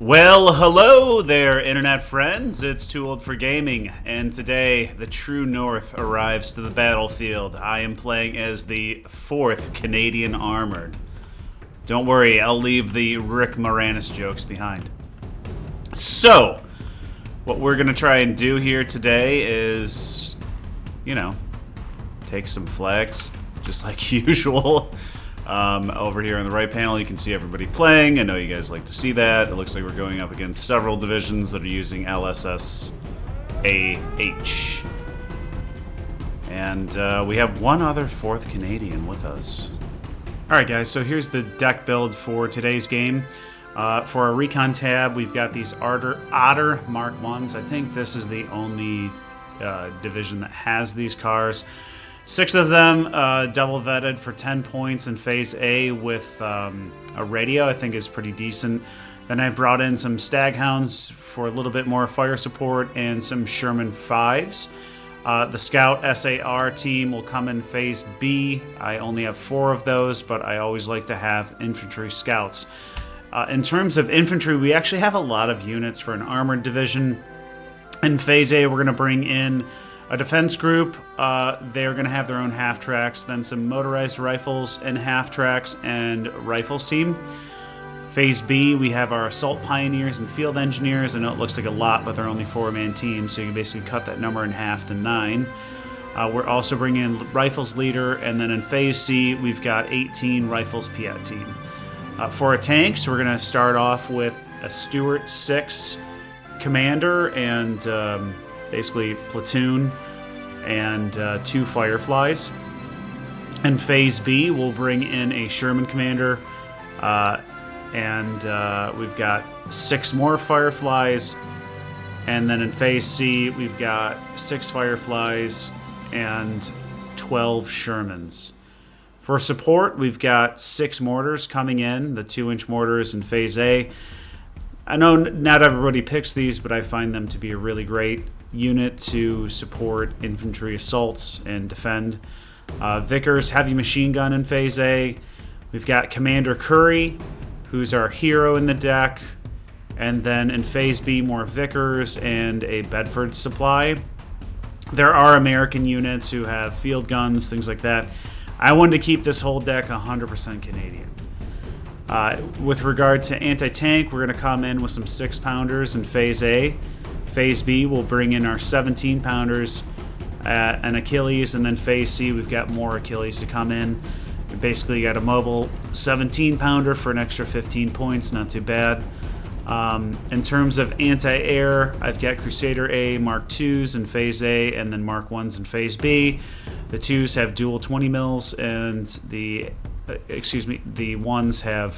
Well, hello there, internet friends. It's Too Old for Gaming, and today the True North arrives to the battlefield. I am playing as the 4th Canadian Armored. Don't worry, I'll leave the Rick Moranis jokes behind. So, what we're going to try and do here today is, take some flags, just like usual. Over here on the right panel, you can see everybody playing. I know you guys like to see that. It looks like we're going up against several divisions that are using LSSAH. And we have one other 4th Canadian with us. Alright guys, so here's the deck build for today's game. For our recon tab, we've got these Otter Mark 1s. I think this is the only division that has these cars. 6 of them double vetted for 10 points in Phase A with a radio. I think is pretty decent. Then I brought in some Staghounds for a little bit more fire support and some Sherman 5s. The Scout SAR team will come in Phase B. I only have 4 of those, but I always like to have infantry scouts. In terms of infantry, we actually have a lot of units for an armored division. In Phase A, we're going to bring in a defense group. They're going to have their own half-tracks, then some motorized rifles and half-tracks and rifles team. Phase B, we have our assault pioneers and field engineers. I know it looks like a lot, but they're only 4-man teams, so you can basically cut that number in half to 9. We're also bringing in rifles leader, and then in Phase C, we've got 18 rifles Piat team. For our tanks, we're going to start off with a Stuart 6 commander and basically platoon and 2 Fireflies. In Phase B, we'll bring in a Sherman commander, and we've got 6 more Fireflies. And then in Phase C, we've got 6 Fireflies and 12 Shermans. For support, we've got 6 mortars coming in, the 2-inch mortars in Phase A. I know not everybody picks these, but I find them to be a really great unit to support infantry assaults and defend. Vickers heavy machine gun in Phase A. We've got Commander Curry, who's our hero in the deck. And then in Phase B, more Vickers and a Bedford supply. There are American units who have field guns, things like that. I wanted to keep this whole deck 100% Canadian. With regard to anti-tank, we're going to come in with some 6-pounders in Phase A. Phase B, we'll bring in our 17-pounders and Achilles, and then Phase C, we've got more Achilles to come in. We basically got a mobile 17-pounder for an extra 15 points, not too bad. In terms of anti-air, I've got Crusader A Mark 2s in Phase A and then Mark 1s in Phase B. The 2s have dual 20 mils and the 1s have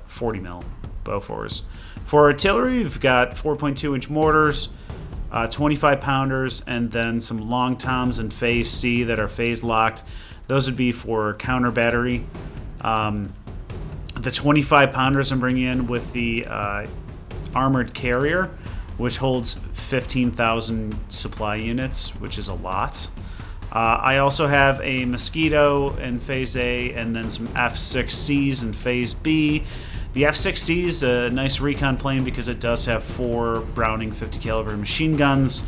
40 mil Bofors. For artillery, we've got 4.2-inch mortars, 25-pounders, and then some long toms in Phase C that are phase locked. Those would be for counter battery. The 25-pounders I'm bringing in with the armored carrier, which holds 15,000 supply units, which is a lot. I also have a Mosquito in Phase A and then some F6Cs in Phase B. The F6C is a nice recon plane because it does have 4 Browning 50 caliber machine guns.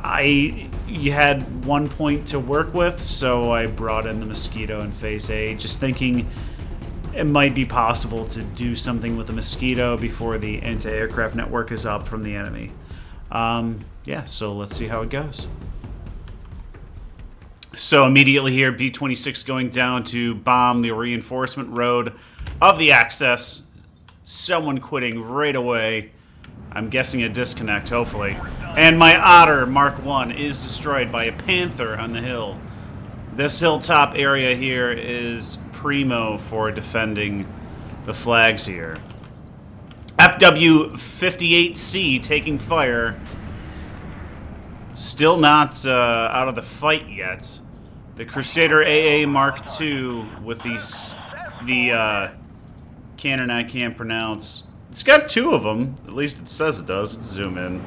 You had 1 point to work with, so I brought in the Mosquito in Phase A, just thinking it might be possible to do something with the Mosquito before the anti-aircraft network is up from the enemy. So let's see how it goes. So immediately here, B-26 going down to bomb the reinforcement road of the Axis. Someone quitting right away. I'm guessing a disconnect, hopefully. And my Otter Mark 1 is destroyed by a Panther on the hill. This hilltop area here is primo for defending the flags here. FW-58C taking fire. Still not out of the fight yet. The Crusader AA Mark II with the cannon I can't pronounce. It's got 2 of them. At least it says it does. Let's zoom in.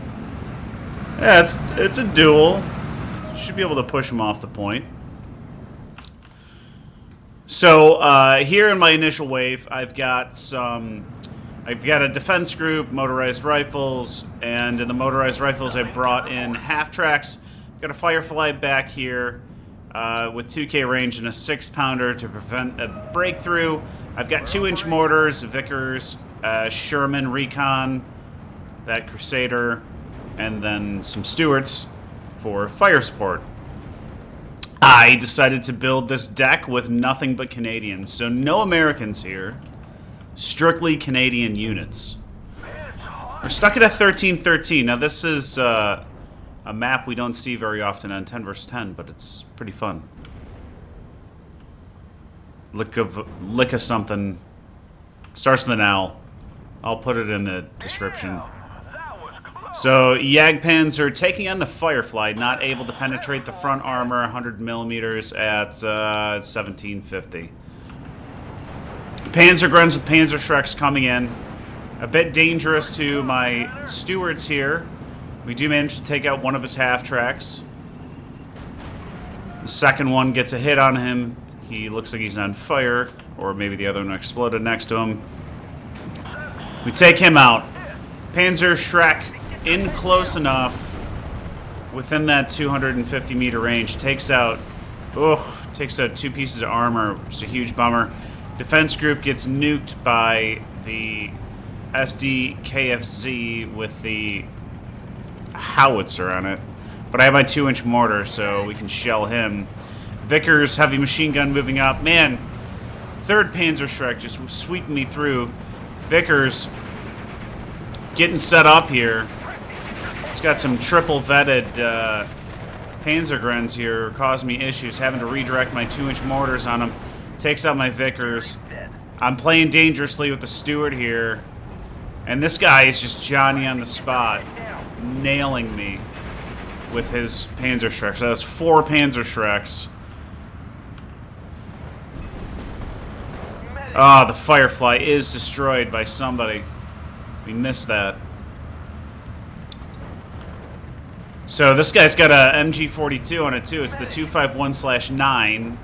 Yeah, it's a duel. Should be able to push them off the point. So here in my initial wave, I've got some I've got a defense group, motorized rifles, and in the motorized rifles I brought in half-tracks. Got a Firefly back here with 2K range and a 6-pounder to prevent a breakthrough. I've got 2-inch mortars, Vickers, Sherman Recon, that Crusader, and then some Stuarts for fire support. I decided to build this deck with nothing but Canadians, so no Americans here. Strictly Canadian units. We're stuck at a 13-13. Now this is a map we don't see very often on 10 vs 10, but it's pretty fun. Lick of something. Starts with an L. I'll put it in the description. So Jagdpanzer taking on the Firefly, not able to penetrate the front armor, 100 millimeters at 1750. Panzer Gruns with Panzer Shreks coming in. A bit dangerous to my Stuarts here. We do manage to take out one of his half-tracks. The second one gets a hit on him. He looks like he's on fire, or maybe the other one exploded next to him. We take him out. Panzer Shrek in close enough, within that 250 meter range, takes out 2 pieces of armor, which is a huge bummer. Defense group gets nuked by the SDKFZ with the howitzer on it. But I have my 2-inch mortar, so we can shell him. Vickers, heavy machine gun moving up. Man, 3rd Panzer Shrek just sweeping me through. Vickers getting set up here. He's got some triple vetted Panzergrens here, causing me issues, having to redirect my 2-inch mortars on him. Takes out my Vickers. I'm playing dangerously with the Stuart here. And this guy is just Johnny on the spot, nailing me with his Panzer Shreks. So that's 4 Panzer Shreks. Ah, the Firefly is destroyed by somebody. We missed that. So this guy's got a MG42 on it too. It's the 251/9.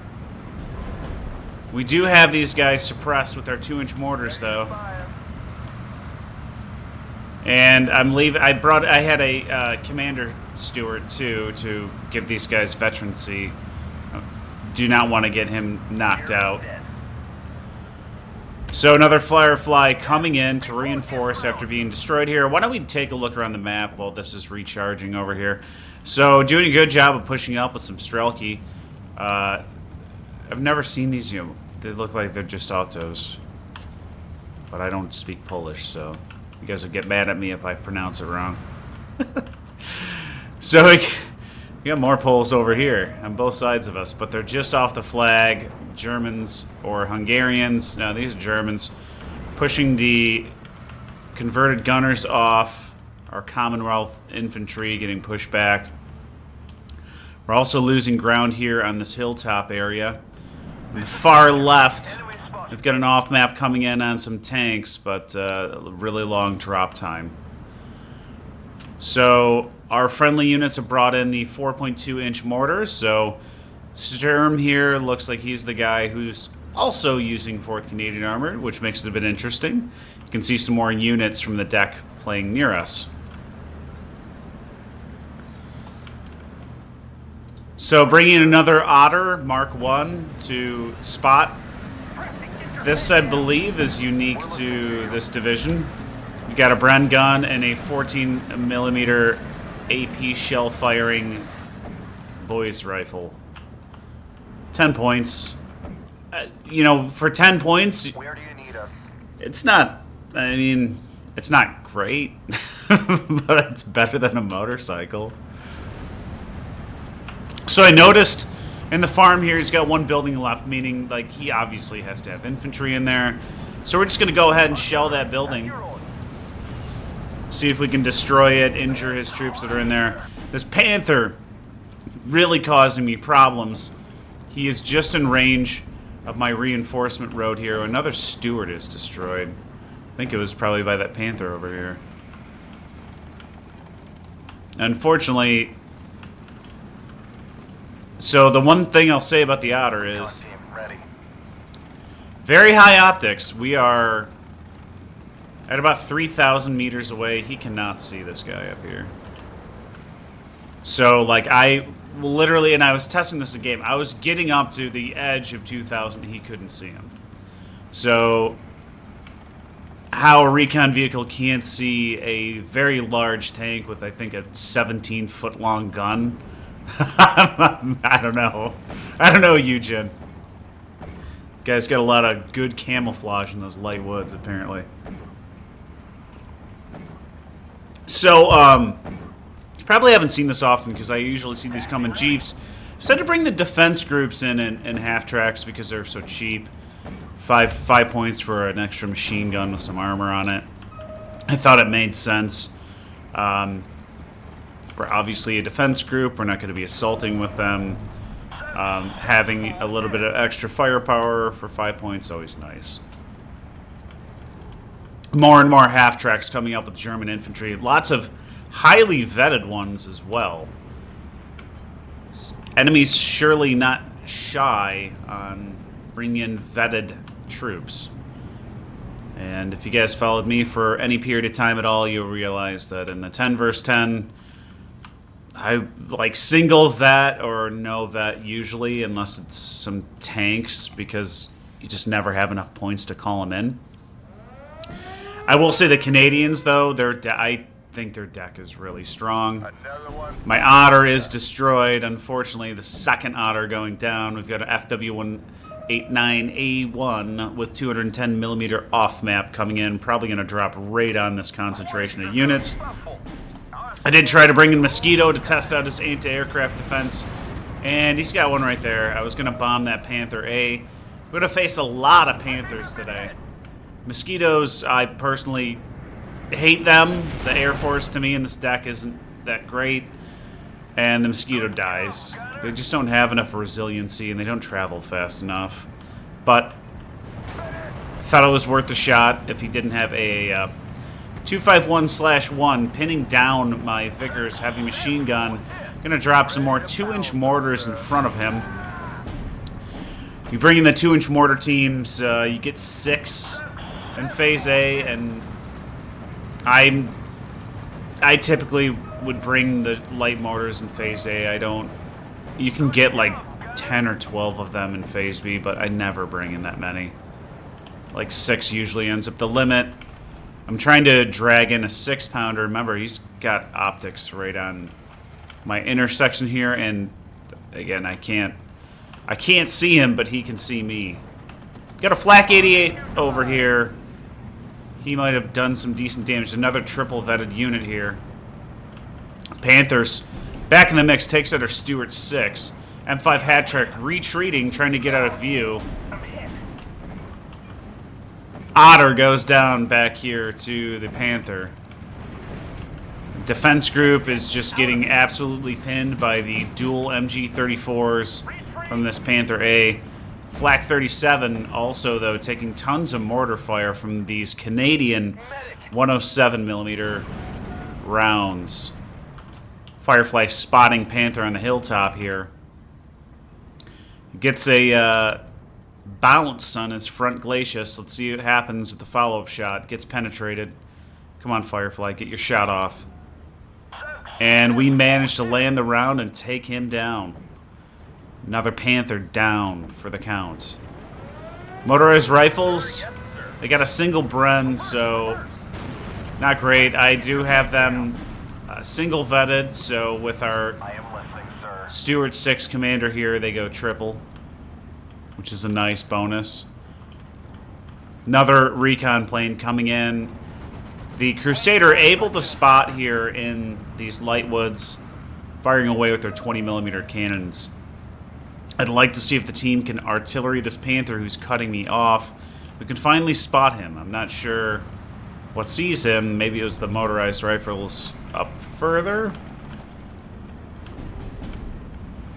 We do have these guys suppressed with our 2-inch mortars, though. And I'm leaving. I had a Commander Stuart too to give these guys veterancy. Do not want to get him knocked out. So another Firefly coming in to reinforce after being destroyed here. Why don't we take a look around the map while this is recharging over here? So doing a good job of pushing up with some Strelki. I've never seen these. They look like they're just autos, but I don't speak Polish, so you guys will get mad at me if I pronounce it wrong. So we got more Poles over here on both sides of us, but they're just off the flag. Germans or Hungarians. No, these are Germans. Pushing the converted gunners off. Our Commonwealth infantry getting pushed back. We're also losing ground here on this hilltop area. On the far left, we've got an off-map coming in on some tanks, but a really long drop time. So our friendly units have brought in the 4.2-inch mortars, so Sturm here looks like he's the guy who's also using 4th Canadian Armored, which makes it a bit interesting. You can see some more units from the deck playing near us. So bringing in another Otter Mark 1 to spot. This, I believe, is unique to this division. We've got a Bren gun and a 14mm AP shell firing boys rifle. 10 points. For 10 points, where do you need us? It's not, it's not great, but it's better than a motorcycle. So I noticed in the farm here, he's got 1 building left, meaning like he obviously has to have infantry in there. So we're just going to go ahead and shell that building. See if we can destroy it, injure his troops that are in there. This Panther really causing me problems. He is just in range of my reinforcement road here. Another Stuart is destroyed. I think it was probably by that Panther over here. Unfortunately, so the one thing I'll say about the Otter is very high optics. We are At about 3,000 meters away, he cannot see this guy up here. So, like, I literally, and I was testing this in game, I was getting up to the edge of 2,000, he couldn't see him. So, how a recon vehicle can't see a very large tank with, I think, a 17-foot-long gun? I don't know. I don't know, Eugen. Guy's got a lot of good camouflage in those light woods, apparently. So, you probably haven't seen this often because I usually see these come in Jeeps. Decided to bring the defense groups in half tracks because they're so cheap. Five points for an extra machine gun with some armor on it. I thought it made sense. We're obviously a defense group. We're not going to be assaulting with them. Having a little bit of extra firepower for 5 points is always nice. More and more half-tracks coming up with German infantry. Lots of highly vetted ones as well. Enemies surely not shy on bringing in vetted troops. And if you guys followed me for any period of time at all, you'll realize that in the 10 versus 10, I like single vet or no vet usually, unless it's some tanks, because you just never have enough points to call them in. I will say the Canadians, though, I think their deck is really strong. My Otter is destroyed. Unfortunately, the second Otter going down. We've got an FW189A1 with 210 millimeter off map coming in. Probably going to drop right on this concentration of units. I did try to bring in Mosquito to test out his anti-aircraft defense, and he's got one right there. I was going to bomb that Panther A. We're going to face a lot of Panthers today. Mosquitoes, I personally hate them. The Air Force to me in this deck isn't that great, and the Mosquito dies. They just don't have enough resiliency, and they don't travel fast enough. But I thought it was worth a shot if he didn't have a 251/1 pinning down my Vickers heavy machine gun. Gonna drop some more 2-inch mortars in front of him. If you bring in the 2-inch mortar teams, you get 6 in Phase A, and I typically would bring the light mortars in Phase A. I don't. You can get like 10 or 12 of them in Phase B, but I never bring in that many. Like 6 usually ends up the limit. I'm trying to drag in a 6-pounder. Remember, he's got optics right on my intersection here, and again, I can't see him, but he can see me. Got a Flak 88 over here. He might have done some decent damage. Another triple vetted unit here. Panthers back in the mix, takes out our Stuart 6. M5 hat track retreating, trying to get out of view. Otter goes down back here to the Panther. Defense group is just getting absolutely pinned by the dual MG34s from this Panther A. Flak 37 also, though, taking tons of mortar fire from these Canadian 107mm rounds. Firefly spotting Panther on the hilltop here. Gets a bounce on his front glacis. Let's see what happens with the follow-up shot. Gets penetrated. Come on, Firefly, get your shot off. And we managed to land the round and take him down. Another Panther down for the count. Motorized rifles, they got a single Bren, so not great. I do have them single vetted, so with our Stuart 6 commander here, they go triple, which is a nice bonus. Another recon plane coming in. The Crusader able to spot here in these light woods, firing away with their 20mm cannons. I'd like to see if the team can artillery this Panther who's cutting me off. We can finally spot him. I'm not sure what sees him. Maybe it was the motorized rifles up further.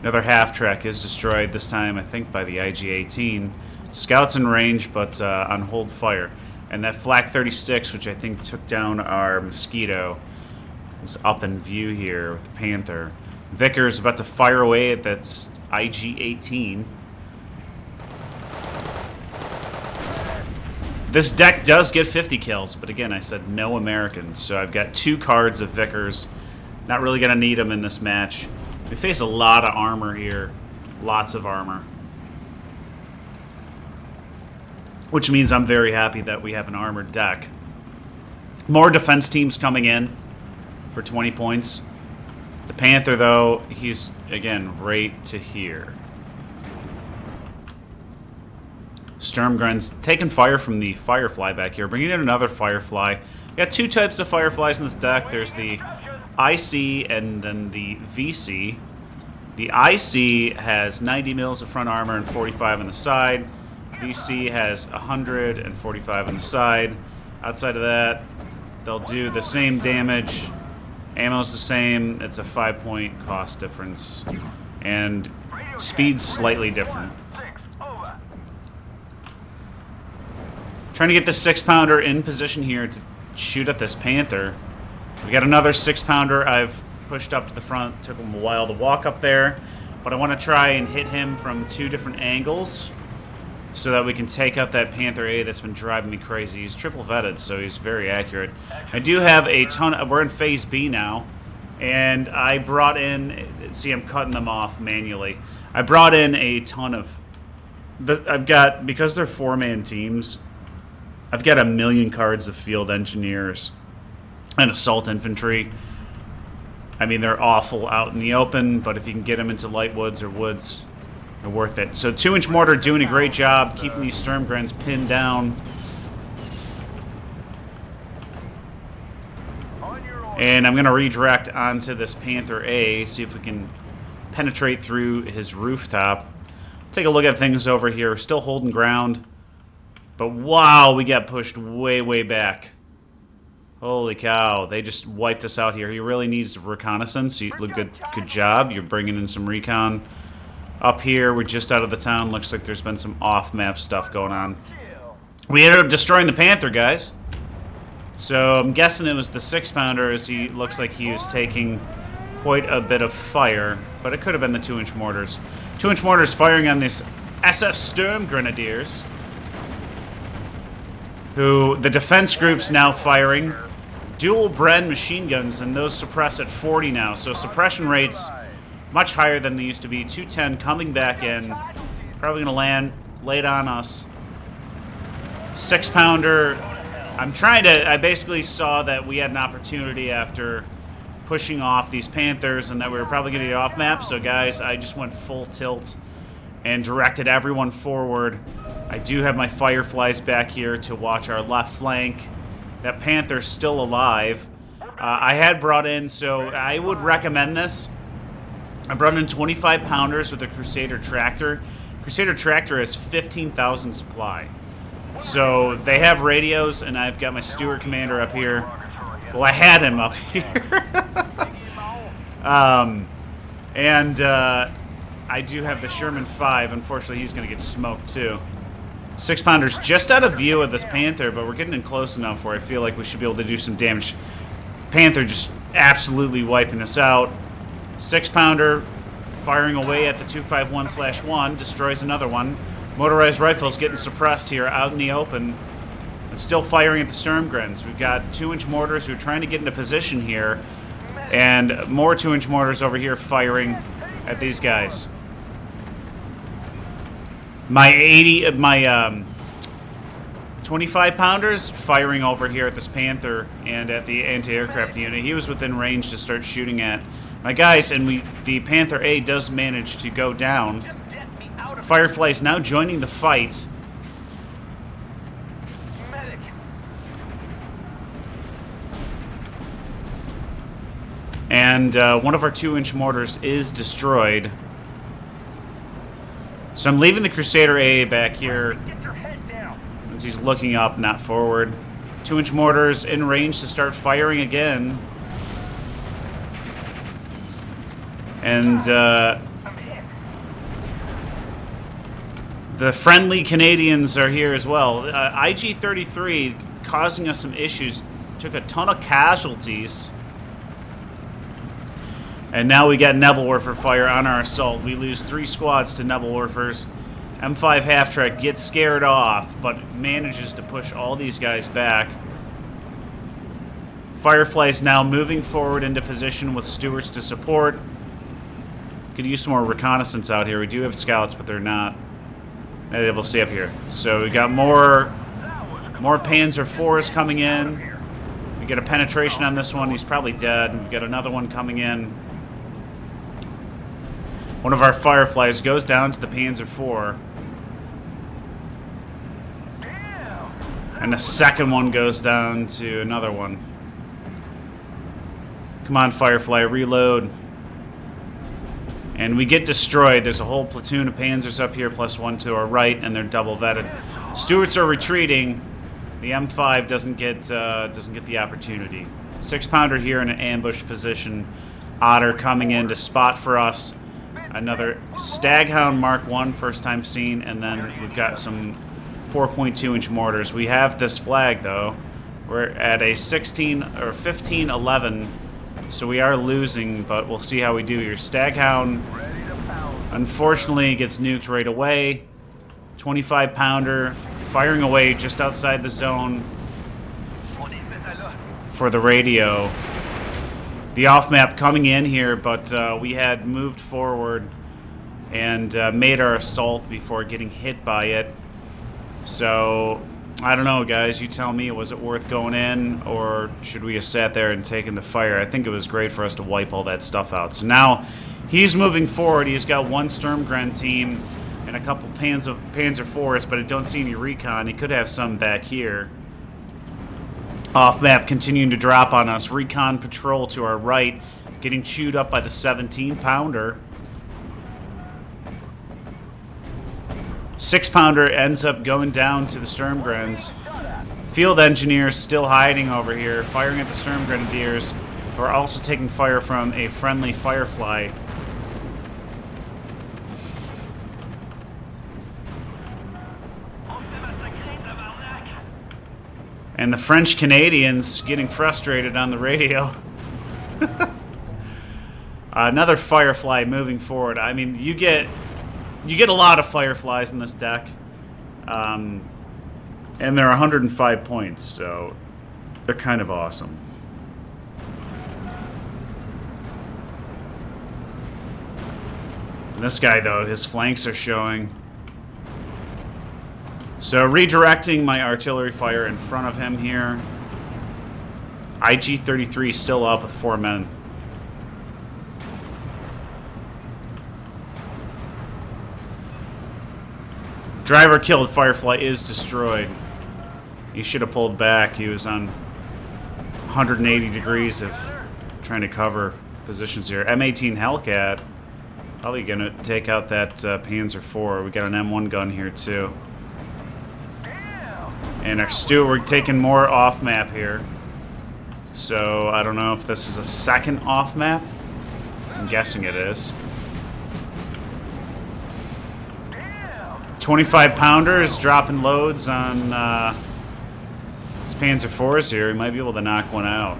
Another half-track is destroyed, this time I think by the IG-18. Scouts in range, but on hold fire. And that Flak 36, which I think took down our Mosquito, is up in view here with the Panther. Vickers about to fire away at that IG-18. This deck does get 50 kills, but again, I said no Americans. So I've got 2 cards of Vickers. Not really going to need them in this match. We face a lot of armor here. Lots of armor. Which means I'm very happy that we have an armored deck. More defense teams coming in for 20 points. The Panther, though, he's, again, right to here. Sturmgrun's taking fire from the Firefly back here. Bringing in another Firefly. We got 2 types of Fireflies in this deck. There's the IC and then the VC. The IC has 90 mils of front armor and 45 on the side. VC has 100 and 45 on the side. Outside of that, they'll do the same damage. Ammo's the same. It's a 5-point cost difference. And speed's slightly different. Trying to get the 6-pounder in position here to shoot at this Panther. We got another 6-pounder I've pushed up to the front. Took him a while to walk up there. But I want to try and hit him from 2 different angles so that we can take out that Panther A that's been driving me crazy. He's triple vetted, so he's very accurate. I do have a ton. We're in Phase B now. And I brought in... See, I'm cutting them off manually. I brought in a ton of... I've got... Because they're 4-man teams... I've got 1 million cards of field engineers and assault infantry. I mean, they're awful out in the open, but if you can get them into light woods or woods, they're worth it. So 2-inch mortar doing a great job keeping these Sturmgrunds pinned down. And I'm going to redirect onto this Panther A, see if we can penetrate through his rooftop. Take a look at things over here. Still holding ground. But wow, we got pushed way, way back. Holy cow, they just wiped us out here. He really needs reconnaissance. You look good job. You're bringing in some recon. Up here, we're just out of the town. Looks like there's been some off-map stuff going on. We ended up destroying the Panther, guys. So I'm guessing it was the 6-pounder, as he looks like he was taking quite a bit of fire. But it could have been the 2-inch mortars. 2-inch mortars firing on these SS Sturm Grenadiers, who the defense group's now firing. Dual Bren machine guns, and those suppress at 40 now. So suppression rates much higher than they used to be. 210 coming back in. Probably going to land late on us. 6-pounder. I basically saw that we had an opportunity after pushing off these Panthers and that we were probably going to get off map. So guys, I just went full tilt and directed everyone forward. I do have my Fireflies back here to watch our left flank. That Panther's still alive. I had brought in, so I would recommend this. I brought in 25-pounders with a Crusader Tractor. Crusader Tractor has 15,000 supply. So they have radios, and I've got my Stewart Commander up here. Well, I had him up here. I do have the Sherman 5. Unfortunately, he's going to get smoked, too. 6-pounders just out of view of this Panther, but we're getting in close enough where I feel like we should be able to do some damage. Panther just absolutely wiping us out. 6-pounder firing away at the 251/1, destroys another one. Motorized rifles getting suppressed here out in the open, and still firing at the Sturmgrunds. We've got 2-inch mortars who are trying to get into position here, and more 2-inch mortars over here firing at these guys. My 25-pounders firing over here at this Panther and at the anti-aircraft unit. He was within range to start shooting at my guys, and the Panther A does manage to go down. Firefly's now joining the fight. And one of our 2-inch mortars is destroyed. So I'm leaving the Crusader A back here as he's looking up, not forward. 2-inch mortars in range to start firing again. And the friendly Canadians are here as well. IG-33 causing us some issues. Took a ton of casualties. And now we got Nebelwerfer fire on our assault. We lose 3 squads to Nebelwerfers. M5 half-track gets scared off, but manages to push all these guys back. Firefly's now moving forward into position with Stuarts to support. Could use some more reconnaissance out here. We do have scouts, but they're not able to see up here. So we got more Panzer IVs coming in. We get a penetration on this one. He's probably dead. We got another one coming in. One of our Fireflies goes down to the Panzer IV. And the second one goes down to another one. Come on, Firefly, reload. And we get destroyed. There's a whole platoon of Panzers up here, plus one to our right, and they're double vetted. Stuarts are retreating. The M5 doesn't get the opportunity. 6-pounder here in an ambush position. Otter coming in to spot for us. Another Staghound Mark I, first time seen, and then we've got some 4.2-inch mortars. We have this flag though. We're at a 16 or 15-11, so we are losing, but we'll see how we do here. Staghound unfortunately gets nuked right away. 25-pounder firing away just outside the zone for the radio. The off-map coming in here, but we had moved forward and made our assault before getting hit by it. So, I don't know, guys. You tell me, was it worth going in, or should we have sat there and taken the fire? I think it was great for us to wipe all that stuff out. So now, he's moving forward. He's got one Sturmgren team and a couple Panzer IVs, but I don't see any recon. He could have some back here. Off-map continuing to drop on us. Recon patrol to our right, getting chewed up by the 17-pounder. 6-pounder ends up going down to the Sturmgrens. Field engineers still hiding over here, firing at the Sturm Grenadiers, who are also taking fire from a friendly Firefly. And the French Canadians getting frustrated on the radio. Another Firefly moving forward. I mean, you get a lot of Fireflies in this deck. And they're 105 points, so they're kind of awesome. And this guy, though, his flanks are showing. So redirecting my artillery fire in front of him here. IG-33 still up with 4 men. Driver killed. Firefly is destroyed. He should have pulled back. He was on 180 degrees of trying to cover positions here. M18 Hellcat probably going to take out that Panzer IV. We got an M1 gun here too. And our Stuart, we're taking more off-map here. So, I don't know if this is a second off-map. I'm guessing it is. 25-pounder is dropping loads on his Panzer IVs here. He might be able to knock one out.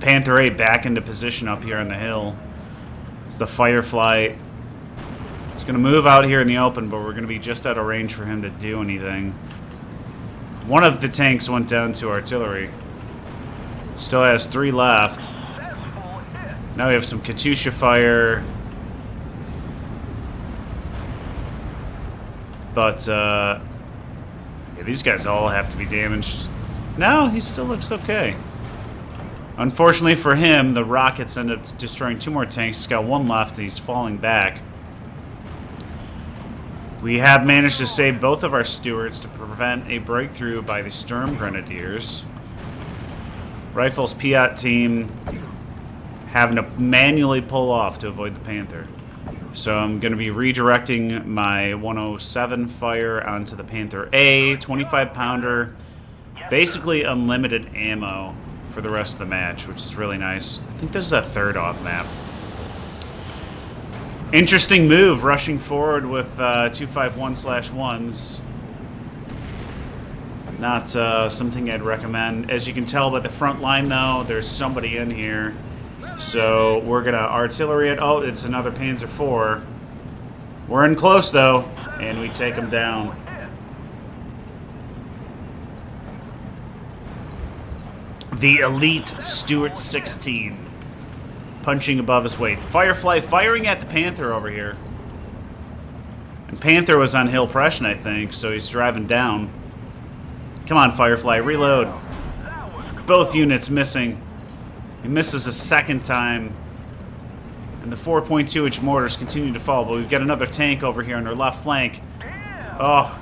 Panther 8 back into position up here on the hill. It's the Firefly. He's going to move out here in the open, but we're going to be just out of range for him to do anything. One of the tanks went down to artillery. Still has 3 left. Now we have some Katyusha fire. But, yeah, these guys all have to be damaged. No, he still looks okay. Unfortunately for him, the rockets end up destroying 2 more tanks. He's got 1 left, and he's falling back. We have managed to save both of our Stuarts to prevent a breakthrough by the Sturm Grenadiers. Rifles Piat team having to manually pull off to avoid the Panther. So I'm going to be redirecting my 107 fire onto the Panther A, 25-pounder, basically unlimited ammo for the rest of the match, which is really nice. I think this is a 3rd off map. Interesting move, rushing forward with 251/1s. Not something I'd recommend. As you can tell by the front line, though, there's somebody in here. So we're going to artillery it. Oh, it's another Panzer IV. We're in close, though, and we take them down. The elite Stuart 16. Punching above his weight. Firefly firing at the Panther over here. And Panther was on hill Pression, I think, so he's driving down. Come on, Firefly, reload. Both units missing. He misses a second time. And the 4.2-inch mortars continue to fall, but we've got another tank over here on our left flank. Oh,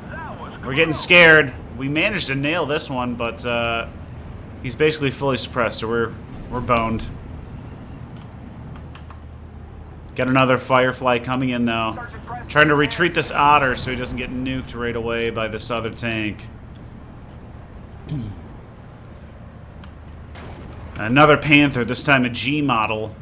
we're getting scared. We managed to nail this one, but he's basically fully suppressed, so we're boned. Got another Firefly coming in, though. Trying to retreat this Otter so he doesn't get nuked right away by this other tank. Another Panther, this time a G model.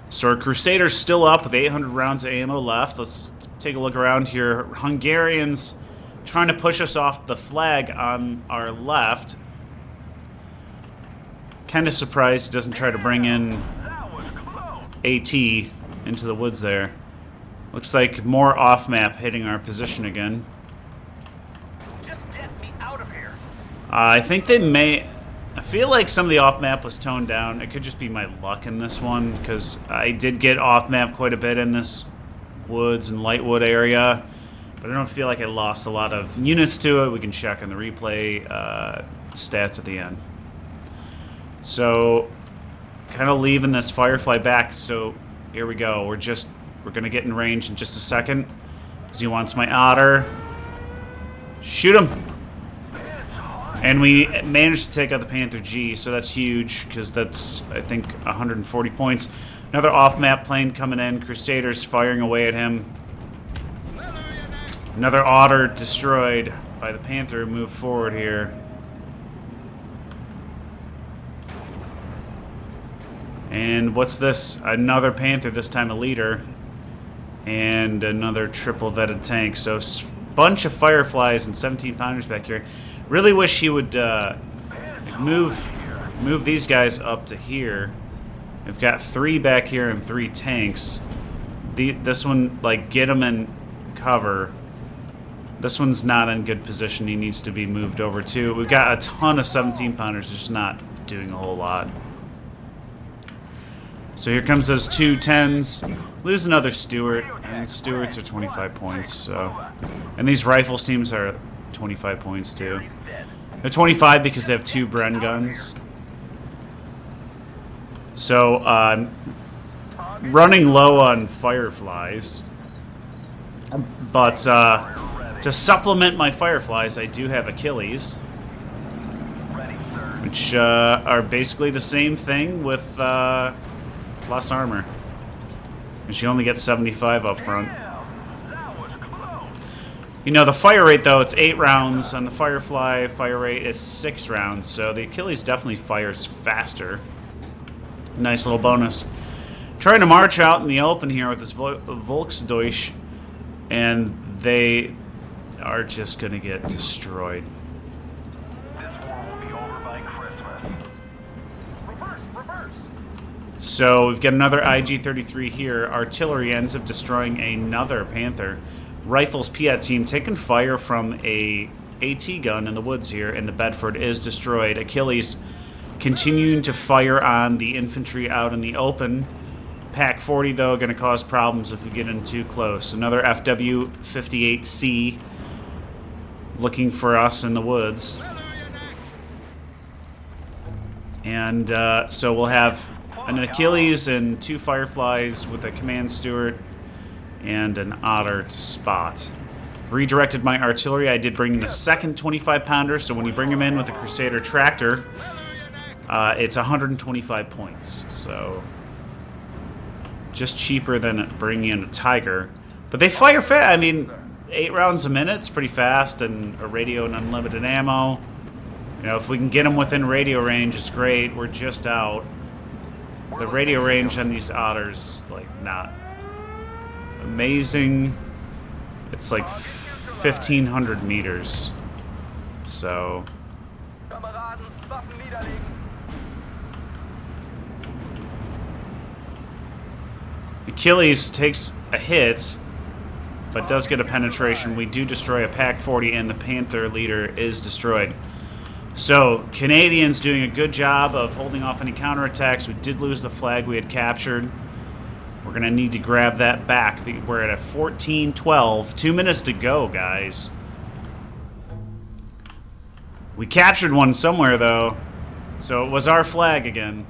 So our Crusader's still up with 800 rounds of ammo left. Let's take a look around here. Hungarians trying to push us off the flag on our left. Kind of surprised he doesn't try to bring in AT into the woods there. Looks like more off-map hitting our position again. Just get me out of here. I think they may... I feel like some of the off-map was toned down. It could just be my luck in this one, because I did get off-map quite a bit in this woods and lightwood area. But I don't feel like I lost a lot of units to it. We can check on the replay stats at the end. So, kind of leaving this Firefly back. So, here we go. We're going to get in range in just a second. Because he wants my Otter. Shoot him! And we managed to take out the Panther G, so that's huge, because that's, I think, 140 points. Another off-map plane coming in. Crusaders firing away at him. Another Otter destroyed by the Panther. Move forward here. And what's this? Another Panther, this time a leader. And another triple vetted tank. So bunch of Fireflies and 17 pounders back here. Really wish he would move these guys up to here. We've got 3 back here and 3 tanks. This one, like, get him in cover. This one's not in good position. He needs to be moved over too. We've got a ton of 17 pounders, just not doing a whole lot. So here comes those 2 10s. Lose another Stuart, and Stuarts are 25 points. So, and these rifles teams are 25 points too. They're 25 because they have 2 Bren guns. So, running low on Fireflies. But to supplement my Fireflies, I do have Achilles. Which are basically the same thing with less armor. And she only gets 75 up front. You know, the fire rate, though, it's 8 rounds. On the Firefly, fire rate is 6 rounds. So the Achilles definitely fires faster. Nice little bonus. Trying to march out in the open here with this Volksdeutsch. And they are just going to get destroyed. This war will be over by Christmas. Reverse. So we've got another IG-33 here. Artillery ends up destroying another Panther. Rifles Piat team taking fire from a AT gun in the woods here, and the Bedford is destroyed. Achilles continuing to fire on the infantry out in the open. Pack 40, though, going to cause problems if we get in too close. Another FW-58C looking for us in the woods. And so we'll have an Achilles and 2 Fireflies with a Command Stewart and an Otter to spot. Redirected my artillery. I did bring in a second 25-pounder, so when you bring him in with a Crusader tractor, it's 125 points. So just cheaper than bringing in a Tiger. But they fire fast. I mean, 8 rounds a minute, it's pretty fast, and a radio and unlimited ammo. You know, if we can get them within radio range, it's great. We're just out. The radio range on these Otters is, like, not amazing. It's like 1,500 meters. So Kameraden, Waffen niederlegen. Achilles takes a hit, but does get a penetration. We do destroy a Pac-40, and the Panther leader is destroyed. So, Canadians doing a good job of holding off any counterattacks. We did lose the flag we had captured. We're going to need to grab that back. We're at a 14-12. 2 minutes to go, guys. We captured one somewhere, though. So it was our flag again.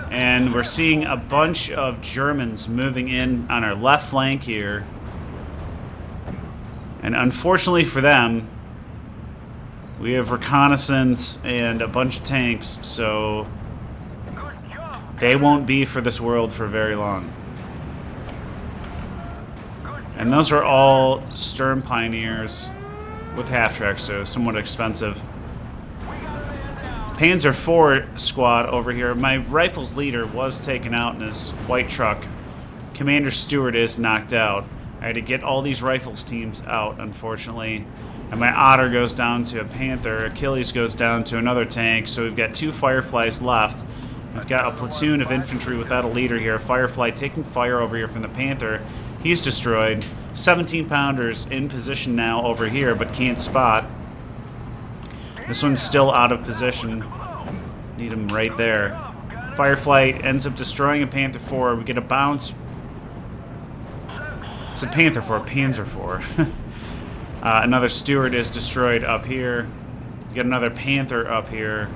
And we're seeing a bunch of Germans moving in on our left flank here. And unfortunately for them, we have reconnaissance and a bunch of tanks, so they won't be for this world for very long. And those are all Sturm Pioneers with half-tracks, so somewhat expensive. Panzer IV squad over here. My rifles leader was taken out in his white truck. Commander Stewart is knocked out. I had to get all these rifles teams out, unfortunately. And my Otter goes down to a Panther. Achilles goes down to another tank. So we've got 2 Fireflies left. We've got a platoon of infantry without a leader here. Firefly taking fire over here from the Panther. He's destroyed. 17-pounders in position now over here, but can't spot. This one's still out of position. Need him right there. Firefly ends up destroying a Panther IV. We get a bounce. It's a Panther IV, Panzer IV. Another Stewart is destroyed up here. We get another Panther up here.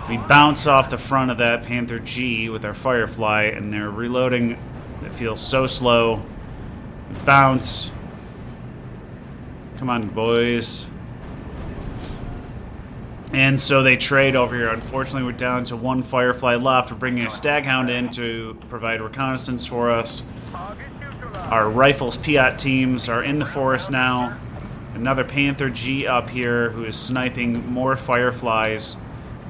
We bounce off the front of that Panther G with our Firefly, and they're reloading. It feels so slow. We bounce. Come on, boys. And so they trade over here. Unfortunately, we're down to 1 Firefly left. We're bringing a Staghound in to provide reconnaissance for us. Our Rifles Piat teams are in the forest now. Another Panther G up here who is sniping more Fireflies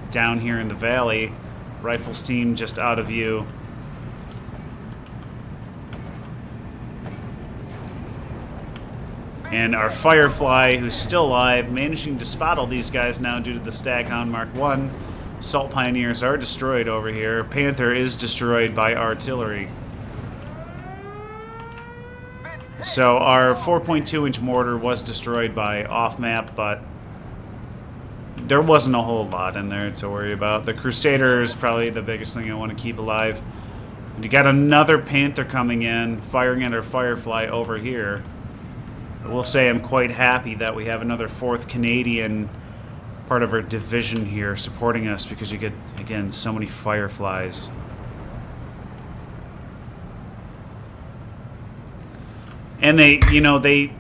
down here in the valley. Rifles team just out of view. And our Firefly, who's still alive, managing to spot all these guys now due to the Staghound Mark I. Assault Pioneers are destroyed over here. Panther is destroyed by artillery. So our 4.2-inch mortar was destroyed by off-map, but there wasn't a whole lot in there to worry about. The Crusader is probably the biggest thing I want to keep alive. And you got another Panther coming in, firing at our Firefly over here. I will say I'm quite happy that we have another 4th Canadian part of our division here supporting us, because you get, again, so many Fireflies. And they, you know, they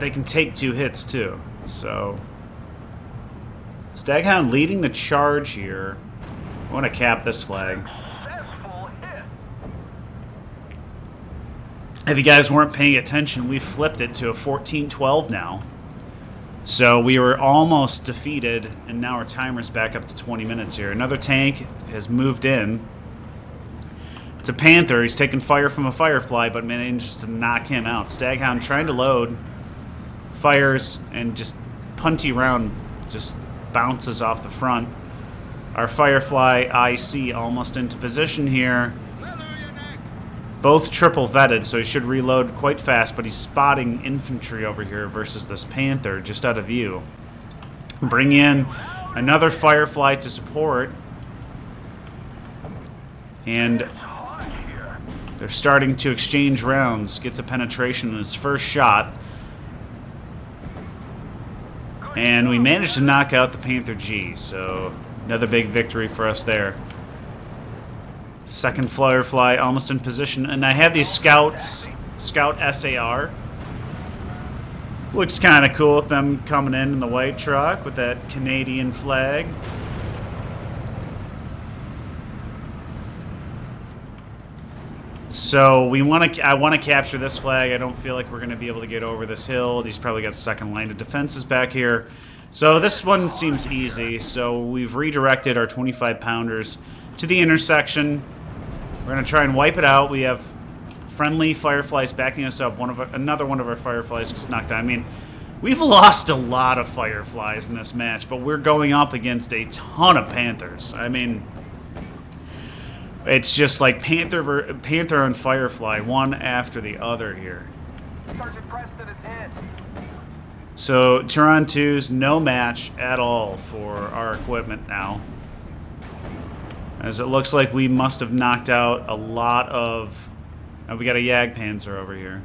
can take 2 hits too. So Staghound leading the charge here. I want to cap this flag. If you guys weren't paying attention, we flipped it to a 14-12 now. So we were almost defeated, and now our timer's back up to 20 minutes here. Another tank has moved in. It's a Panther. He's taking fire from a Firefly, but manages to knock him out. Staghound trying to load, fires, and just punty round just bounces off the front. Our Firefly IC almost into position here. Both triple vetted, so he should reload quite fast, but he's spotting infantry over here versus this Panther just out of view. Bring in another Firefly to support. And they're starting to exchange rounds. Gets a penetration in his first shot. And we managed to knock out the Panther G, so another big victory for us there. Second Firefly almost in position. And I have these scouts, Scout SAR. Looks kind of cool with them coming in the white truck with that Canadian flag. So I want to capture this flag. I don't feel like we're going to be able to get over this hill. He's probably got second line of defenses back here. So this one seems easy. So we've redirected our 25-pounders to the intersection. We're going to try and wipe it out. We have friendly Fireflies backing us up. Another one of our Fireflies gets knocked down. I mean, we've lost a lot of Fireflies in this match, but we're going up against a ton of Panthers. I mean, it's just like Panther and Firefly, one after the other here. Sergeant Preston is hit. So Turon 2's no match at all for our equipment now, as it looks like we must have knocked out a lot of... we got a Jagdpanzer over here.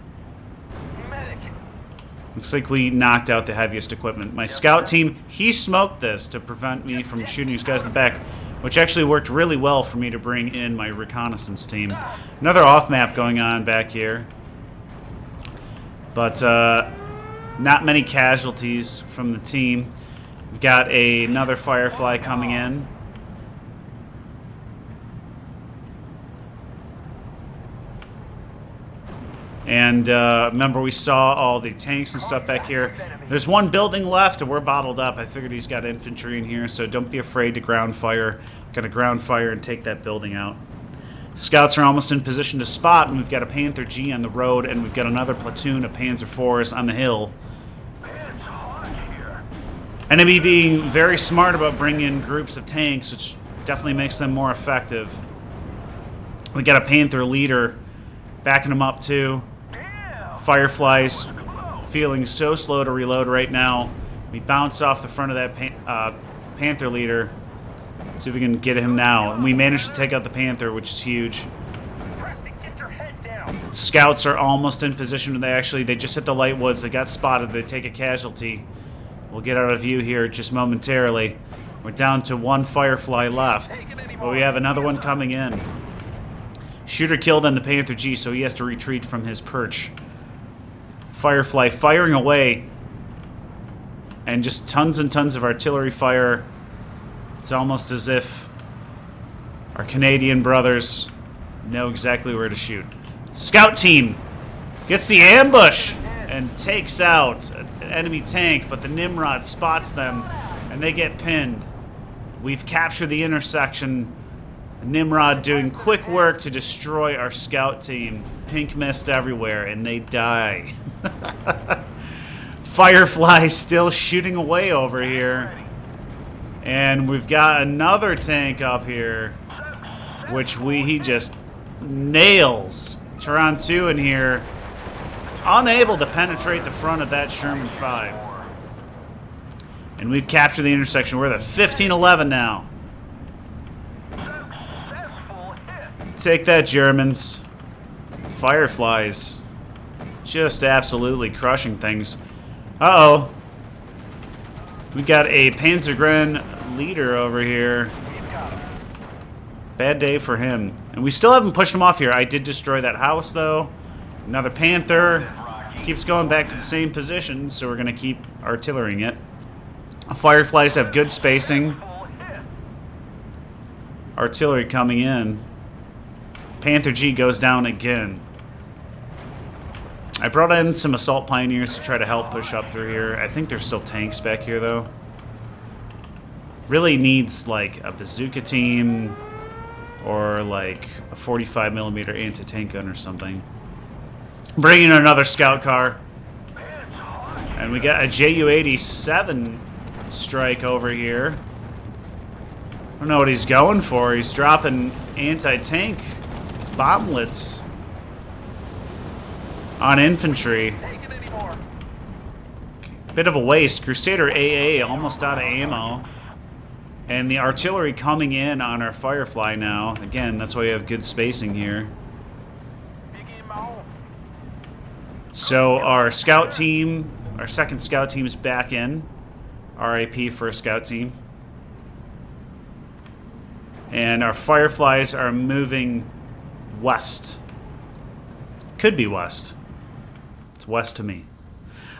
Medic. Looks like we knocked out the heaviest equipment. My scout team, he smoked this to prevent me from shooting these guys in the back, which actually worked really well for me to bring in my reconnaissance team. Another off-map going on back here. But not many casualties from the team. We've got another Firefly coming in. And remember, we saw all the tanks and stuff back here. There's one building left, and we're bottled up. I figured he's got infantry in here, so don't be afraid to ground fire. Gonna ground fire and take that building out. Scouts are almost in position to spot, and we've got a Panther G on the road, and we've got another platoon of Panzer IVs on the hill. It's hot here. Enemy being very smart about bringing in groups of tanks, which definitely makes them more effective. We got a Panther leader backing them up too. Fireflies feeling so slow to reload right now. We bounce off the front of that Panther leader. See if we can get him now. And we managed to take out the Panther, which is huge. Preston, get your head down. Scouts are almost in position. They just hit the light woods. They got spotted. They take a casualty. We'll get out of view here just momentarily. We're down to one Firefly left, but we have another one coming in. Shooter killed on the Panther G, so he has to retreat from his perch. Firefly firing away, and just tons and tons of artillery fire. It's almost as if our Canadian brothers know exactly where to shoot. Scout team gets the ambush and takes out an enemy tank, but the Nimrod spots them, and they get pinned. We've captured the intersection. Nimrod doing quick work to destroy our scout team. Pink mist everywhere, and they die. Firefly still shooting away over here. And we've got another tank up here, which he just nails. Turon 2 in here, unable to penetrate the front of that Sherman 5. And we've captured the intersection. We're at 15-11 now. Take that, Germans. Fireflies. Just absolutely crushing things. Uh-oh. We got a Panzergren leader over here. Bad day for him. And we still haven't pushed him off here. I did destroy that house, though. Another Panther. Keeps going back to the same position, so we're going to keep artillerying it. Fireflies have good spacing. Artillery coming in. Panther G goes down again. I brought in some assault pioneers to try to help push up through here. I think there's still tanks back here, though. Really needs, like, a bazooka team or, like, a 45mm anti-tank gun or something. Bringing in another scout car. And we got a Ju-87 strike over here. I don't know what he's going for. He's dropping anti-tank bomblets on infantry. Bit of a waste. Crusader AA almost out of ammo. And the artillery coming in on our Firefly now. Again, that's why we have good spacing here. So our scout team, our second scout team is back in. RAP for a scout team. And our Fireflies are moving west. Could be west. It's west to me.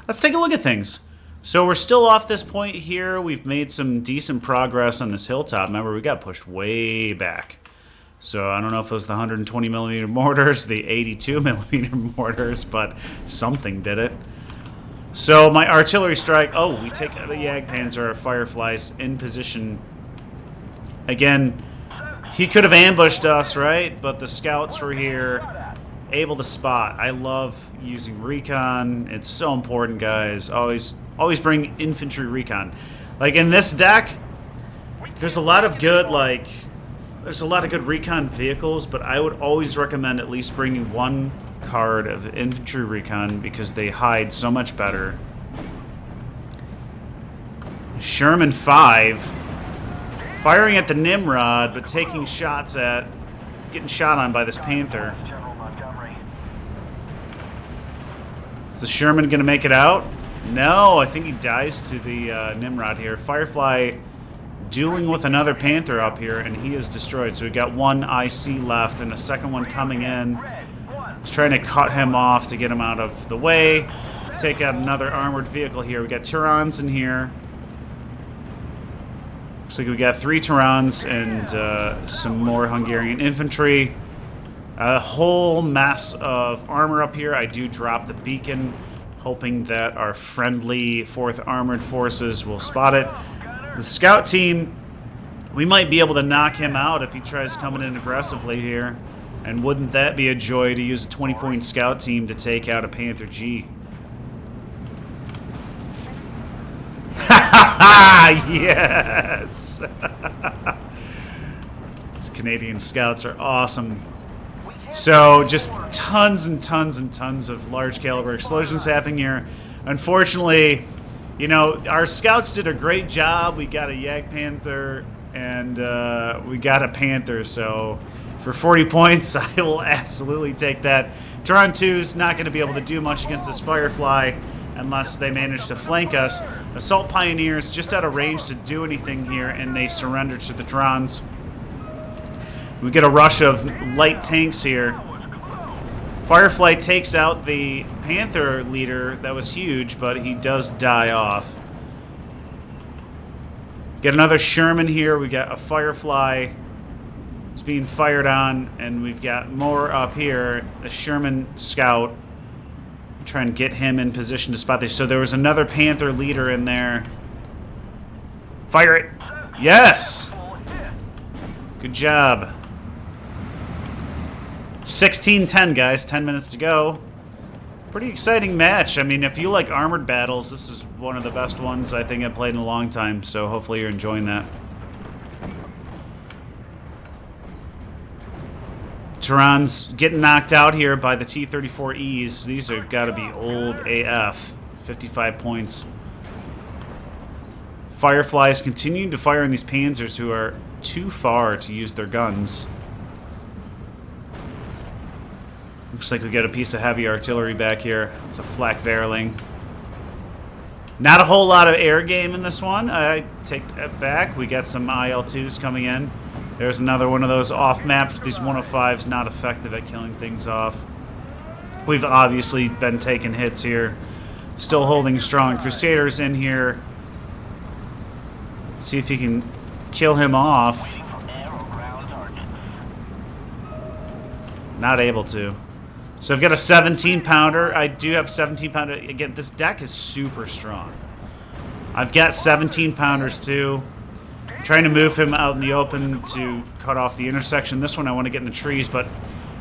Let's take a look at things. So we're still off this point here. We've made some decent progress on this hilltop. Remember, we got pushed way back. So I don't know if it was the 120mm mortars, the 82mm mortars, but something did it. So my artillery strike... Oh, we take the Jagdpanzer, our Fireflies in position. Again, he could have ambushed us, right? But the scouts were here, able to spot. I love using recon. It's so important, guys. Always bring infantry recon. Like in this deck, there's a lot of good recon vehicles, but I would always recommend at least bringing one card of infantry recon because they hide so much better. Sherman 5, firing at the Nimrod, but getting shot on by this Panther. General Montgomery. Is the Sherman going to make it out? No, I think he dies to the Nimrod here. Firefly dueling with another Panther up here, and he is destroyed. So we got one IC left, and a second one coming in. He's trying to cut him off to get him out of the way. Take out another armored vehicle here. We got Turans in here. Looks like we got 3 Turans and some more Hungarian infantry. A whole mess of armor up here. I do drop the beacon, hoping that our friendly 4th Armored Forces will spot it. The scout team, we might be able to knock him out if he tries coming in aggressively here. And wouldn't that be a joy to use a 20-point scout team to take out a Panther G? Yes! These Canadian scouts are awesome. So, just tons and tons and tons of large caliber explosions happening here. Unfortunately, you know, our scouts did a great job. We got a Jagdpanther and we got a Panther, so for 40 points, I will absolutely take that. Turan 2 is not going to be able to do much against this Firefly unless they manage to flank us. Assault Pioneers just out of range to do anything here, and they surrender to the Turans. We get a rush of light tanks here. Firefly takes out the Panther leader. That was huge, but he does die off. Get another Sherman here. We got a Firefly. It's being fired on, and we've got more up here. A Sherman scout. Try and get him in position to spot this. So there was another Panther leader in there. Fire it. Yes! Good job. 16-10, guys. 10 minutes to go. Pretty exciting match. I mean, if you like armored battles, this is one of the best ones I think I've played in a long time. So hopefully you're enjoying that. Turan's getting knocked out here by the T-34Es. These are got to be old AF. 55 points. Fireflies continuing to fire on these Panzers who are too far to use their guns. Looks like we got a piece of heavy artillery back here. It's a flak Verling. Not a whole lot of air game in this one. I take that back. We got some IL-2s coming in. There's another one of those off maps. These 105s not effective at killing things off. We've obviously been taking hits here. Still holding strong. Crusaders in here. Let's see if he can kill him off. Not able to. So I've got a 17 pounder. I do have 17 pounder. Again, this deck is super strong. I've got 17 pounders too. I'm trying to move him out in the open to cut off the intersection. This one I want to get in the trees, but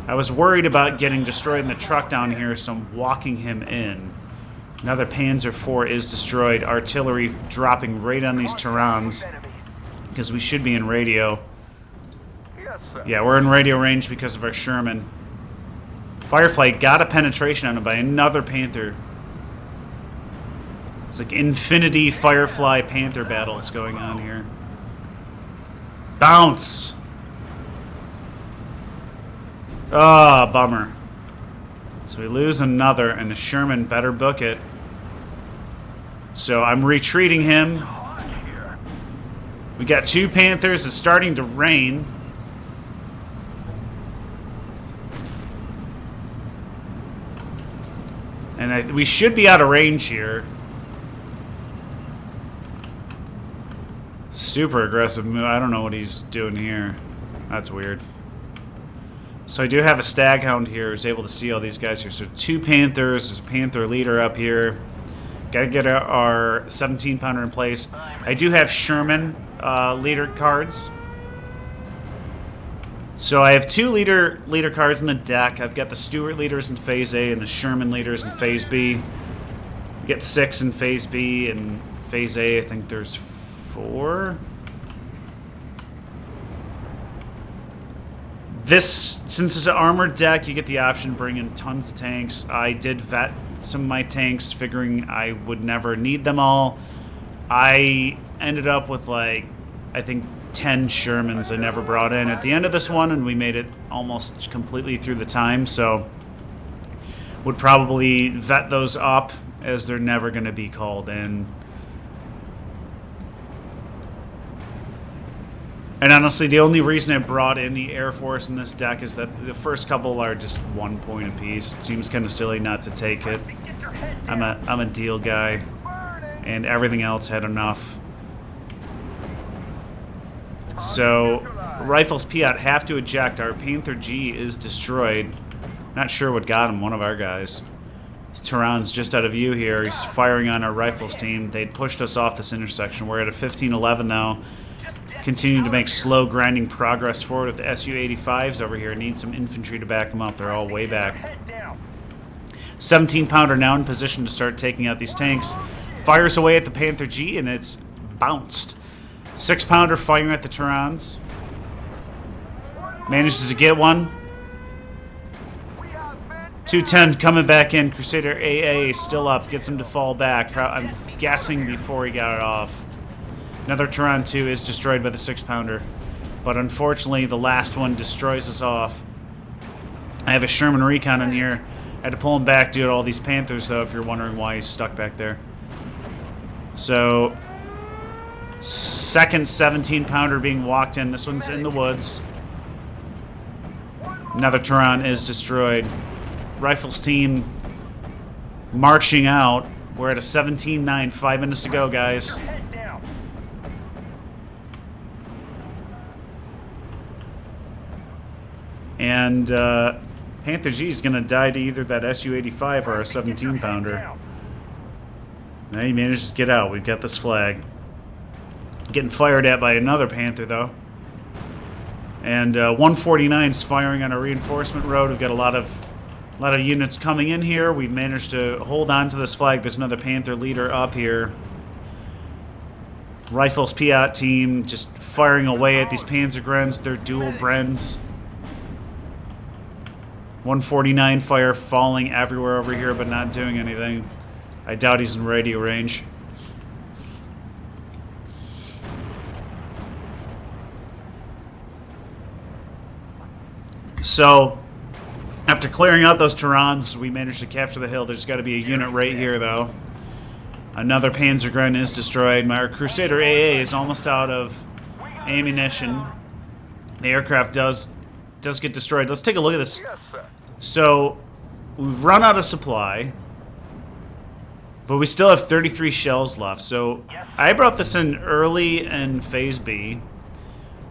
I was worried about getting destroyed in the truck down here, so I'm walking him in. Another Panzer IV is destroyed. Artillery dropping right on these Turans because we should be in radio. Yeah, we're in radio range because of our Sherman. Firefly got a penetration on him by another Panther. It's like infinity Firefly Panther battles going on here. Bounce! Ah, bummer. So we lose another, and the Sherman better book it. So I'm retreating him. We got 2 Panthers. It's starting to rain. And we should be out of range here. Super aggressive move. I don't know what he's doing here. That's weird. So I do have a Staghound here who's able to see all these guys here. So 2 Panthers. There's a Panther leader up here. Gotta get our 17 pounder in place. I do have Sherman leader cards. So I have two leader cards in the deck. I've got the Stuart leaders in Phase A and the Sherman leaders in Phase B. I get 6 in Phase B, and Phase A I think there's 4. Since it's an armored deck, you get the option to bring in tons of tanks. I did vet some of my tanks, figuring I would never need them all. I ended up with, like, I think 10 Shermans I never brought in at the end of this one, and we made it almost completely through the time, so would probably vet those up, as they're never going to be called in. And honestly, the only reason I brought in the Air Force in this deck is that the first couple are just 1 point apiece. It seems kind of silly not to take it. I'm a deal guy, and everything else had enough. So, Rifles Piat have to eject. Our Panther G is destroyed. Not sure what got him, one of our guys. Tehran's just out of view here. He's firing on our Rifles team. They'd pushed us off this intersection. We're at a 15-11 though. Continuing to make slow grinding progress forward with the Su-85s over here. Need some infantry to back them up. They're all way back. 17-pounder now in position to start taking out these tanks. Fires away at the Panther G, and it's bounced. 6-pounder firing at the Tehran's. Manages to get one. 210 coming back in. Crusader AA still up. Gets him to fall back. I'm guessing before he got it off. Another Tehran 2 is destroyed by the 6-pounder. But unfortunately, the last one destroys us off. I have a Sherman Recon in here. I had to pull him back due to all these Panthers, though, if you're wondering why he's stuck back there. So, second 17-pounder being walked in. This one's in the woods. Another Tehran is destroyed. Rifles team marching out. We're at a 17-9. 5 minutes to go, guys. And Panther G is going to die to either that Su-85 or a 17-pounder. Now he manages to get out. We've got this flag. Getting fired at by another Panther, though. And 149's firing on a reinforcement road. We've got a lot of units coming in here. We've managed to hold on to this flag. There's another Panther leader up here. Rifles Piat team just firing away at these Panzergrens. They're dual Brens. 149 fire falling everywhere over here, but not doing anything. I doubt he's in radio range. So, after clearing out those Tehran's, we managed to capture the hill. There's got to be a unit right here, though. Another Panzergren is destroyed. My Crusader AA is almost out of ammunition. The aircraft does get destroyed. Let's take a look at this. So, we've run out of supply, but we still have 33 shells left. So, I brought this in early in Phase B,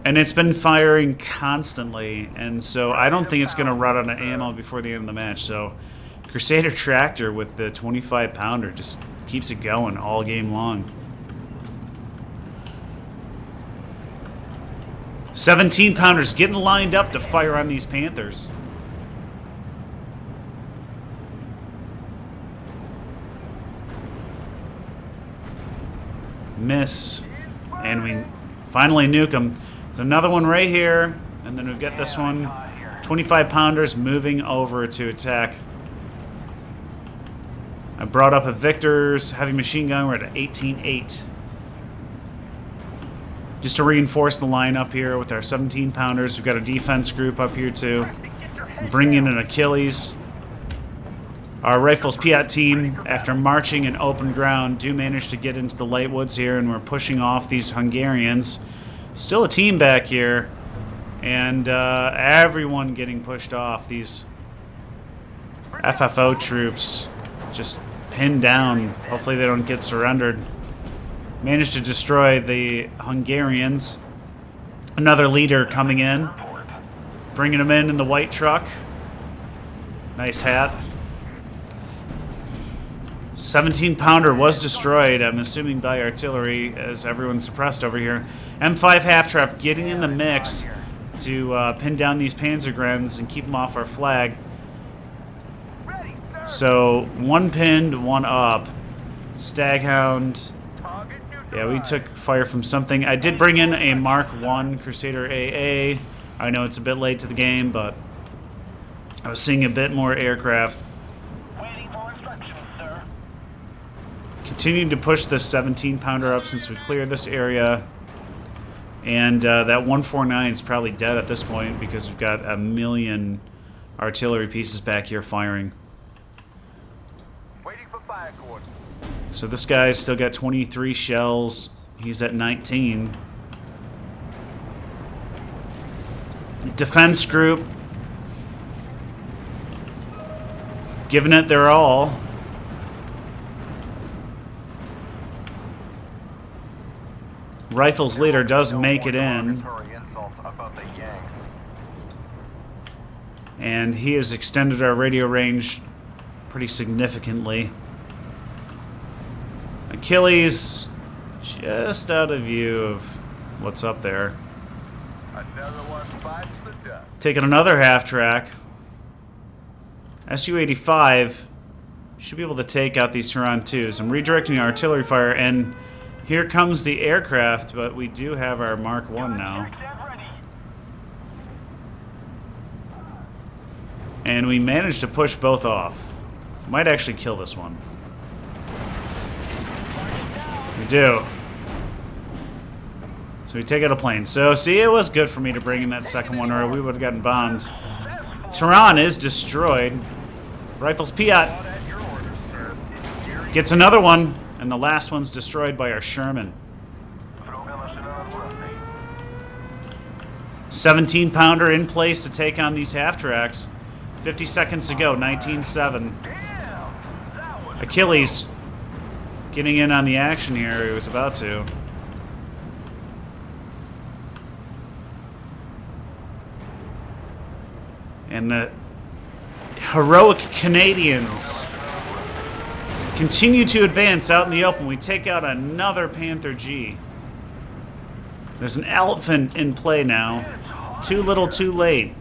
and it's been firing constantly, and so I don't think it's going to run out of ammo before the end of the match. So, Crusader Tractor with the 25-pounder just keeps it going all game long. 17-pounders getting lined up to fire on these Panthers. Miss. And we finally nuke them. There's another one right here. And then we've got this one. 25-pounders moving over to attack. I brought up a Victor's heavy machine gun. We're at 18-8. Just to reinforce the line up here with our 17-pounders. We've got a defense group up here too. Bring in an Achilles. Our Rifles Piat team, after marching in open ground, do manage to get into the light woods here, and we're pushing off these Hungarians. Still a team back here, and everyone getting pushed off. These FFO troops just pinned down. Hopefully they don't get surrendered. Managed to destroy the Hungarians. Another leader coming in, bringing them in the white truck. Nice hat. 17-pounder was destroyed, I'm assuming by artillery, as everyone's suppressed over here. M5 half-trap getting in the mix. to pin down these Panzergrens and keep them off our flag. Ready, sir. So, one pinned, one up. Staghound. Target Yeah, we neutralized. took fire from something. I did bring in a Mark 1 Crusader AA. I know it's a bit late to the game, but I was seeing a bit more aircraft. Waiting for instructions, sir. Continuing to push this 17-pounder up since we cleared this area. And that 149 is probably dead at this point because we've got a million artillery pieces back here firing. Waiting for fire coordinates. So this guy's still got 23 shells. He's at 19. Defense group. Giving it their all. Rifles leader does make it in. Derogatory insults about the Yanks. And he has extended our radio range pretty significantly. Achilles just out of view of what's up there. Another one bites the dust. Taking another half track. Su-85 should be able to take out these Turan 2s. I'm redirecting artillery fire, and here comes the aircraft, but we do have our Mark 1 now. And we managed to push both off. Might actually kill this one. We do. So we take out a plane. So, see, it was good for me to bring in that second one, or we would have gotten bombed. Turan is destroyed. Rifles Piat At your orders, sir. gets another one, and the last one's destroyed by our Sherman. 17-pounder in place to take on these half-tracks. 50 seconds to go, 19-7. Achilles getting in on the action here. He was about to. And the heroic Canadians continue to advance out in the open. We take out another Panther G. There's an elephant in play now. Too little, too late.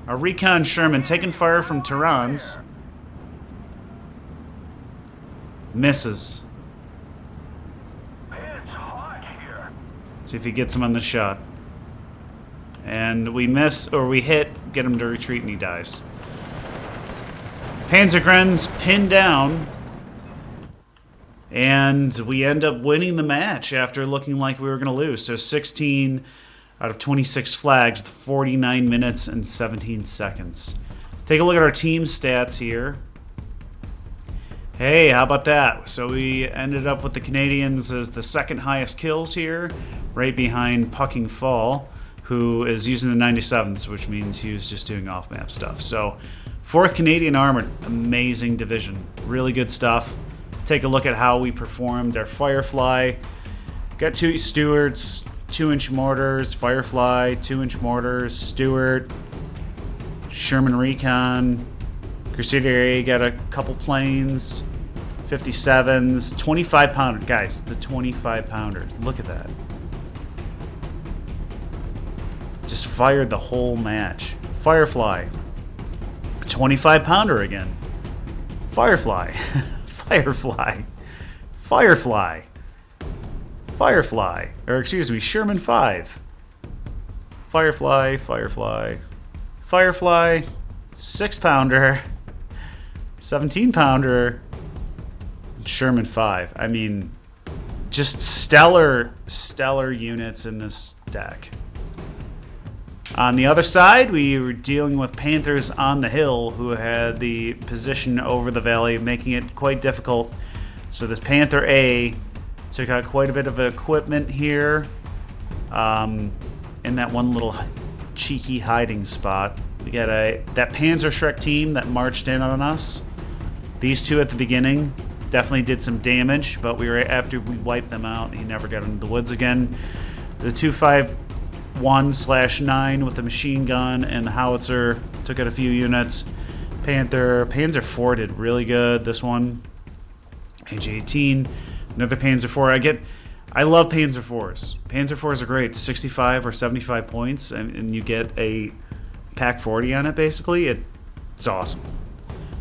A recon Sherman taking fire from Turans. Misses. It's hot here. See if he gets him on the shot. And we miss, or we hit, get him to retreat, and he dies. Panzergrens pinned down. And we end up winning the match after looking like we were going to lose. So 16 out of 26 flags with 49 minutes and 17 seconds. Take a look at our team stats here. Hey, how about that? So we ended up with the Canadians as the second highest kills here, right behind Pucking Fall, who is using the 97s, which means he was just doing off-map stuff. So 4th Canadian Armored, amazing division. Really good stuff. Take a look at how we performed. Our Firefly got 2 Stewarts, 2-inch mortars, Firefly, 2-inch mortars, Stewart, Sherman Recon, Crusader A got a couple planes, 57s, 25-pounder. Guys, the 25-pounder. Look at that. Just fired the whole match. Firefly, 25-pounder again. Firefly. Firefly. Firefly. Firefly. Or excuse me, Sherman 5. Firefly, Firefly. Firefly, 6-pounder. 17-pounder. Sherman 5. I mean, just stellar units in this deck. On the other side, we were dealing with Panthers on the hill who had the position over the valley, making it quite difficult. So this Panther A took out quite a bit of equipment here in that one little cheeky hiding spot. We got that Panzer Shrek team that marched in on us. These two at the beginning definitely did some damage, but after we wiped them out, he never got into the woods again. The 251/9 with the machine gun and the howitzer took out a few units. Panzer IV did really good. This one, AG-18, another Panzer IV. I love Panzer IVs. Panzer IVs are great. 65 or 75 points, and you get a Pack 40 on it, basically. It's awesome.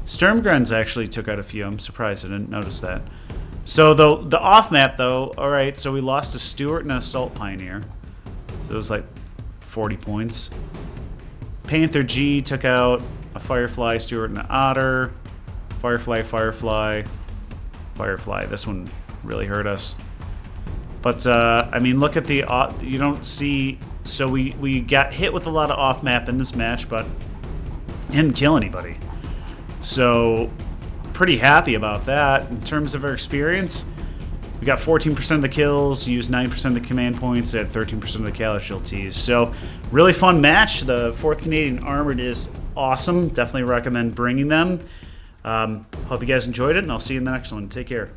Sturmgrunds actually took out a few. I'm surprised I didn't notice that. So the off map, though, all right, so we lost a Stuart and an Assault Pioneer. So it was like 40 points. Panther G took out a Firefly, Stuart, and an Otter. Firefly. This one really hurt us. But, I mean, look at the... you don't see... So we got hit with a lot of off-map in this match, but didn't kill anybody. So, pretty happy about that. In terms of our experience, we got 14% of the kills, used 9% of the command points, had 13% of the casualties. So, really fun match. The 4th Canadian Armored is awesome. Definitely recommend bringing them. Hope you guys enjoyed it, and I'll see you in the next one. Take care.